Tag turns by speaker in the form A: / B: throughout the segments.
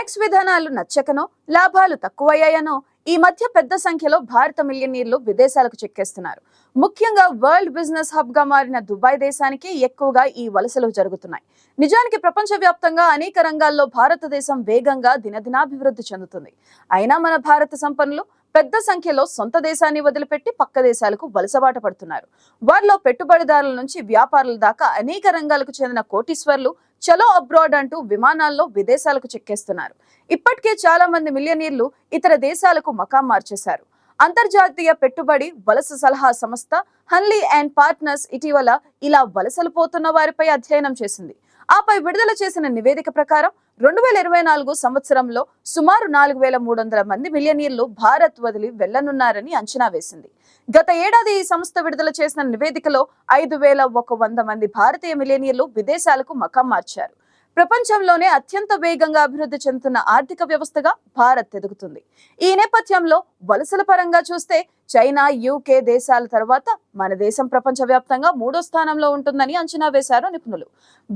A: Tax విధానాలు నచ్చకనో లాభాలు తక్కువయ్యాయనో ఈ మధ్య పెద్ద సంఖ్యలో భారత మిలియనీర్లు విదేశాలకు చెక్కేస్తున్నారు. ముఖ్యంగా వరల్డ్ బిజినెస్ హబ్ గా మారిన దుబాయ్ దేశానికి ఎక్కువగా ఈ వలసలు జరుగుతున్నాయి. నిజానికి ప్రపంచవ్యాప్తంగా అనేక రంగాల్లో భారతదేశం వేగంగా దినదినాభివృద్ధి చెందుతుంది. అయినా మన భారత సంపన్నులు పెద్ద సంఖ్యలో సొంత దేశాన్ని వదిలిపెట్టి పక్క దేశాలకు వలసబాట పడుతున్నారు. వారిలో పెట్టుబడిదారుల నుంచి వ్యాపారుల దాకా అనేక రంగాలకు చెందిన కోటీశ్వర్లు చలో అబ్రాడ్ అంటూ విమానాల్లో విదేశాలకు చెక్కేస్తున్నారు. ఇప్పటికే చాలా మంది మిలియనీర్లు ఇతర దేశాలకు మకాం మార్చేశారు. అంతర్జాతీయ పెట్టుబడి వలస సలహా సంస్థ హన్లీ అండ్ పార్ట్నర్స్ ఇటీవల ఇలా వలసలు పోతున్న వారిపై అధ్యయనం చేసింది. ఆపై విడుదల చేసిన నివేదిక ప్రకారం 2024 సంవత్సరంలో సుమారు 4300 మంది మిలియనీర్లు భారత్ వదిలి వెళ్లనున్నారని అంచనా వేసింది. గత ఏడాది ఈ సంస్థ విడుదల చేసిన నివేదికలో 5100 మంది భారతీయ మిలియనీర్లు విదేశాలకు మకాం మార్చారు. ప్రపంచంలోనే అత్యంత వేగంగా అభివృద్ధి చెందుతున్న ఆర్థిక వ్యవస్థగా భారత్ ఎదుగుతుంది. ఈ నేపథ్యంలో వలసల పరంగా చూస్తే చైనా, యూకే దేశాల తర్వాత మన దేశం ప్రపంచవ్యాప్తంగా 3వ స్థానంలో ఉంటుందని అంచనా వేశారు నిపుణులు.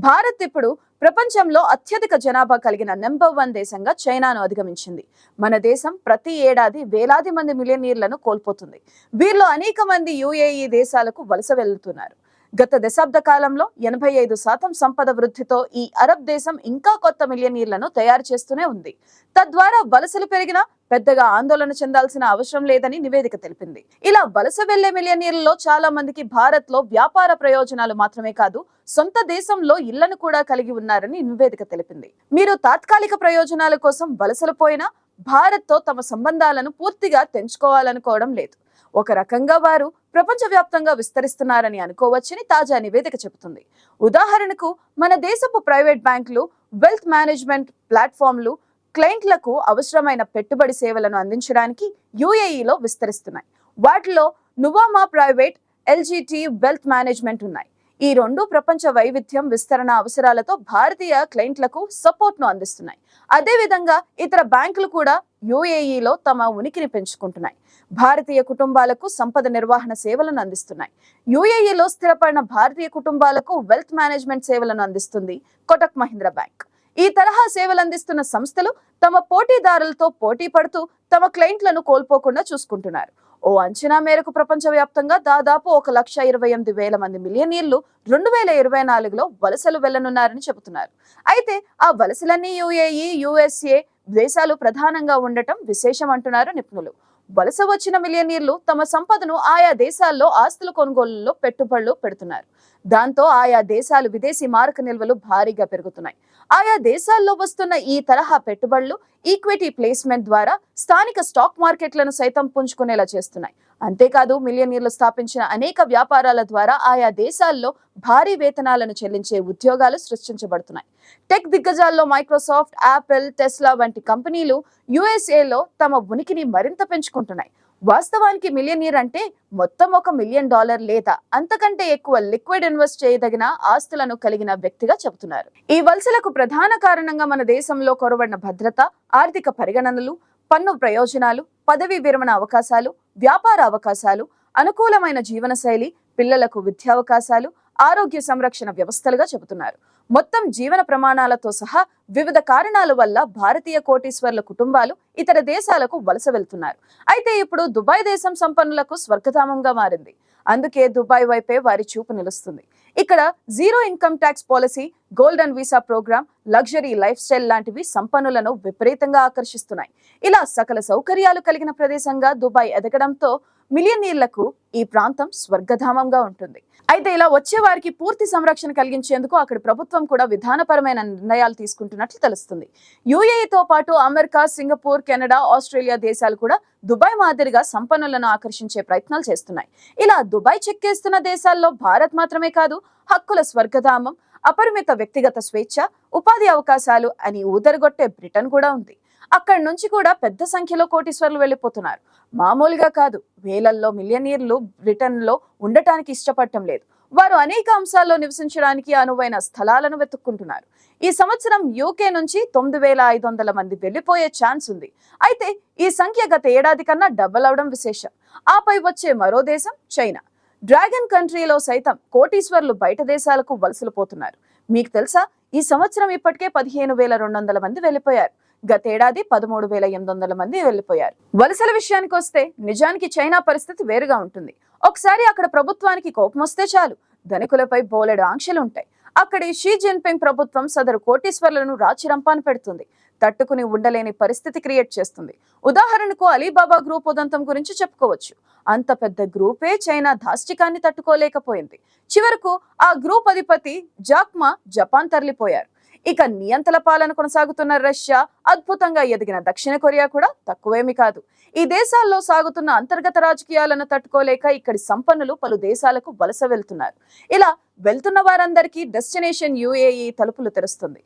A: భారత్ ఇప్పుడు ప్రపంచంలో అత్యధిక జనాభా కలిగిన నెంబర్ 1 దేశంగా చైనాను అధిగమించింది. మన దేశం ప్రతి ఏడాది వేలాది మంది మిలియనీర్లను కోల్పోతుంది. వీరిలో అనేక మంది యుఏఈ దేశాలకు వలస వెళ్తున్నారు. గత దశాబ్ద కాలంలో 85% సంపద వృద్ధితో ఈ అరబ్ దేశం ఇంకా కొత్త మిలియనీర్లను తయారు చేస్తూనే ఉంది. తద్వారా వలసలు పెరిగినా పెద్దగా ఆందోళన చెందాల్సిన అవసరం లేదని నివేదిక తెలిపింది. ఇలా వలస వెళ్లే మిలియనీర్లలో చాలా మందికి భారత్ లో వ్యాపార ప్రయోజనాలు మాత్రమే కాదు, సొంత దేశంలో ఇళ్లను కూడా కలిగి ఉన్నారని నివేదిక తెలిపింది. మీరు తాత్కాలిక ప్రయోజనాల కోసం వలసలు పోయినా భారత్ తో తమ సంబంధాలను పూర్తిగా తెంచుకోవాలనుకోవడం లేదు. ఒక రకంగా వారు ప్రపంచవ్యాప్తంగా విస్తరిస్తున్నారని అనుకోవచ్చని తాజా నివేదిక చెబుతుంది. ఉదాహరణకు మన దేశపు ప్రైవేట్ బ్యాంకులు, వెల్త్ మేనేజ్మెంట్ ప్లాట్ఫామ్లు క్లయింట్లకు అవసరమైన పెట్టుబడి సేవలను అందించడానికి యుఏఈలో విస్తరిస్తున్నాయి. వాటిలో నువామా ప్రైవేట్, ఎల్జిటి వెల్త్ మేనేజ్మెంట్ ఉన్నాయి. ఈ రెండు ప్రపంచ వైవిధ్యం విస్తరణ అవసరాలతో భారతీయ క్లయింట్లకు సపోర్ట్ ను అందిస్తున్నాయి. అదేవిధంగా ఇతర బ్యాంకులు కూడా యుఏఈలో తమ ఉనికిని పెంచుకుంటున్నాయి. భారతీయ కుటుంబాలకు సంపద నిర్వహణ సేవలను అందిస్తున్నాయి. యుఏఈలో స్థిరపడిన భారతీయ కుటుంబాలకు వెల్త్ మేనేజ్మెంట్ సేవలను అందిస్తుంది కోటక్ మహీంద్రా బ్యాంక్. ఈ తరహా సేవలు అందిస్తున్న సంస్థలు తమ పోటీదారులతో పోటీ పడుతూ తమ క్లయింట్లను కోల్పోకుండా చూసుకుంటున్నారు. ఓ అంచనా మేరకు ప్రపంచవ్యాప్తంగా దాదాపు 1,28,000 మంది మిలియనీర్లు 2024లో వలసలు వెళ్లనున్నారని చెబుతున్నారు. అయితే ఆ వలసలన్నీ యుఏఈ, యుఎస్ఏ దేశాలు ప్రధానంగా ఉండటం విశేషం అంటున్నారు నిపుణులు. వలస వచ్చిన మిలియనీర్లు తమ సంపదను ఆయా దేశాల్లో ఆస్తుల కొనుగోలులో పెట్టుబడులు పెడుతున్నారు. దాంతో ఆయా దేశాలు విదేశీ మారక నిల్వలు భారీగా పెరుగుతున్నాయి. ఆయా దేశాల్లో వస్తున్న ఈ తరహా పెట్టుబడులు ఈక్విటీ ప్లేస్మెంట్ ద్వారా స్థానిక స్టాక్ మార్కెట్లను సైతం పుంజుకునేలా చేస్తున్నాయి. అంతేకాదు మిలియనీర్లు స్థాపించిన అనేక వ్యాపారాల ద్వారా ఆయా దేశాల్లో భారీ వేతనాలను చెల్లించే ఉద్యోగాలు సృష్టించబడుతున్నాయి. టెక్ దిగ్గజాల్లో మైక్రోసాఫ్ట్, యాపిల్, టెస్లా వంటి కంపెనీలు యుఎస్ఏలో తమ ఉనికిని మరింత పెంచుకుంటున్నాయి. వాస్తవానికి మిలియనీర్ అంటే మొత్తం $1 మిలియన్ లేదా అంతకంటే ఎక్కువ లిక్విడ్ ఇన్వెస్ట్ చేయదగిన ఆస్తులను కలిగిన వ్యక్తిగా చెబుతున్నారు. ఈ వలసలకు ప్రధాన కారణంగా మన దేశంలో కొరవడిన భద్రత, ఆర్థిక పరిగణనలు, పన్ను ప్రయోజనాలు, పదవీ విరమణ అవకాశాలు, వ్యాపార అవకాశాలు, అనుకూలమైన జీవనశైలి, పిల్లలకు విద్యావకాశాలు, ఆరోగ్య సంరక్షణ వ్యవస్థలుగా చెబుతున్నారు. మొత్తం జీవన ప్రమాణాలతో సహా వివిధ కారణాల వల్ల భారతీయ కోటీశ్వర్ల కుటుంబాలు ఇతర దేశాలకు వలస వెళ్తున్నారు. అయితే ఇప్పుడు దుబాయ్ దేశం సంపన్నులకు స్వర్గధామంగా మారింది. అందుకే దుబాయ్ వైపే వారి చూపు నిలుస్తుంది. ఇక్కడ zero income tax policy, golden visa programme, luxury lifestyle లాంటివి సంపన్నులను విపరీతంగా ఆకర్షిస్తున్నాయి. ఇలా సకల సౌకర్యాలు కలిగిన ప్రదేశంగా దుబాయ్ ఎదగడంతో మిలియనీర్లకు ఈ ప్రాంతం స్వర్గధామంగా ఉంటుంది. అయితే ఇలా వచ్చే వారికి పూర్తి సంరక్షణ కలిగించేందుకు అక్కడి ప్రభుత్వం కూడా విధానపరమైన నిర్ణయాలు తీసుకుంటున్నట్లు తెలుస్తుంది. యుఏఈతో పాటు అమెరికా, సింగపూర్, కెనడా, ఆస్ట్రేలియా దేశాలు కూడా దుబాయ్ మాదిరిగా సంపన్నులను ఆకర్షించే ప్రయత్నాలు చేస్తున్నాయి. ఇలా దుబాయ్ చెక్కేస్తున్న దేశాల్లో భారత్ మాత్రమే కాదు, హక్కుల స్వర్గధామం, అపరిమిత వ్యక్తిగత స్వేచ్ఛ, ఉపాధి అవకాశాలు అని ఊదరగొట్టే బ్రిటన్ కూడా ఉంది. అక్కడి నుంచి కూడా పెద్ద సంఖ్యలో కోటీశ్వర్లు వెళ్లిపోతున్నారు. మామూలుగా కాదు, వేలల్లో మిలియనీర్లు బ్రిటన్ లో ఉండటానికి ఇష్టపడటం లేదు. వారు అనేక అంశాల్లో నివసించడానికి అనువైన స్థలాలను వెతుక్కుంటున్నారు. ఈ సంవత్సరం యూకే నుంచి 9,500 మంది వెళ్లిపోయే ఛాన్స్ ఉంది. అయితే ఈ సంఖ్య గత ఏడాది కన్నా డబల్ అవడం విశేషం. ఆపై వచ్చే మరో దేశం చైనా. డ్రాగన్ కంట్రీలో సైతం కోటీశ్వర్లు బయట దేశాలకు వలసలు పోతున్నారు. మీకు తెలుసా, ఈ సంవత్సరం ఇప్పటికే 15,200 మంది వెళ్లిపోయారు. గతేడాది 13,800 మంది వెళ్లిపోయారు. వలసల విషయానికి వస్తే నిజానికి చైనా పరిస్థితి వేరుగా ఉంటుంది. ఒకసారి అక్కడ ప్రభుత్వానికి కోపం వస్తే చాలు, ధనికులపై బోలెడు ఆంక్షలుంటాయి. అక్కడి షీ జిన్పింగ్ ప్రభుత్వం సదరు కోటీశ్వర్లను రాచిరంపాన పెడుతుంది. తట్టుకుని ఉండలేని పరిస్థితి క్రియేట్ చేస్తుంది. ఉదాహరణకు అలీబాబా గ్రూప్ ఉదంతం గురించి చెప్పుకోవచ్చు. అంత పెద్ద గ్రూపే చైనా దాష్టికాన్ని తట్టుకోలేకపోయింది. చివరకు ఆ గ్రూప్ అధిపతి జాక్మా జపాన్ తరలిపోయారు. ఇక నియంతల పాలన కొనసాగుతున్న రష్యా, అద్భుతంగా ఎదిగిన దక్షిణ కొరియా కూడా తక్కువేమీ కాదు. ఈ దేశాల్లో సాగుతున్న అంతర్గత రాజకీయాలను తట్టుకోలేక ఇక్కడి సంపన్నులు పలు దేశాలకు వలస వెళ్తున్నారు. ఇలా వెళ్తున్న వారందరికీ డెస్టినేషన్ యుఏఈ తలుపులు తెరుస్తుంది.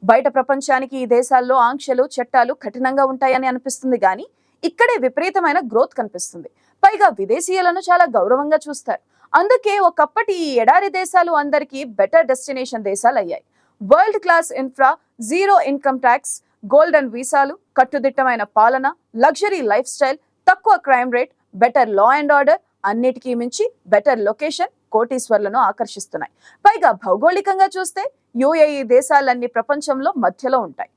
A: బయట ప్రపంచానికి ఈ దేశాల్లో ఆంక్షలు, చట్టాలు కఠినంగా ఉంటాయని అనిపిస్తుంది గానీ ఇక్కడే విపరీతమైన గ్రోత్ కనిపిస్తుంది. పైగా విదేశీయులను చాలా గౌరవంగా చూస్తారు. అందుకే ఒకప్పటి ఈ ఎడారి దేశాలు అందరికీ బెటర్ డెస్టినేషన్ దేశాలు అయ్యాయి. World class infra, zero income tax, golden వీసాలు, కట్టుదిట్టమైన పాలన, లగ్జరీ లైఫ్ స్టైల్, తక్కువ crime rate, better law and order, అన్నిటికీ మించి బెటర్ లొకేషన్ కోటీశ్వర్లను ఆకర్షిస్తున్నాయి. పైగా భౌగోళికంగా చూస్తే యుఏఈ దేశాలన్నీ ప్రపంచంలో మధ్యలో ఉంటాయి.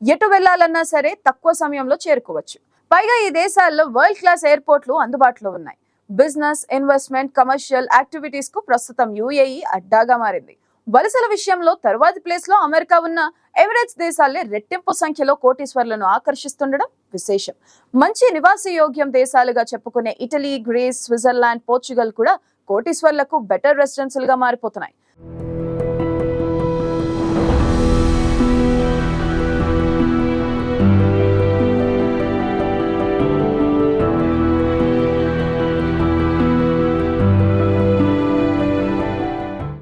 A: ఎటు వెళ్లాలన్నా సరే తక్కువ సమయంలో చేరుకోవచ్చు. పైగా ఈ దేశాల్లో వరల్డ్ క్లాస్ ఎయిర్పోర్ట్లు అందుబాటులో ఉన్నాయి. బిజినెస్, ఇన్వెస్ట్మెంట్, కమర్షియల్ యాక్టివిటీస్ కు ప్రస్తుతం యుఏఈ అడ్డాగా మారింది. వలసల విషయంలో తరువాతి ప్లేస్ లో అమెరికా ఉన్న ఎమిరేట్స్ దేశాలే రెట్టింపు సంఖ్యలో కోటీశ్వర్లను ఆకర్షిస్తుండడం విశేషం. మంచి నివాసయోగ్యం దేశాలుగా చెప్పుకునే ఇటలీ, గ్రీస్, స్విట్జర్లాండ్, పోర్చుగల్ కూడా కోటీశ్వర్లకు బెటర్ రెసిడెన్షియల్ గా మారిపోతున్నాయి.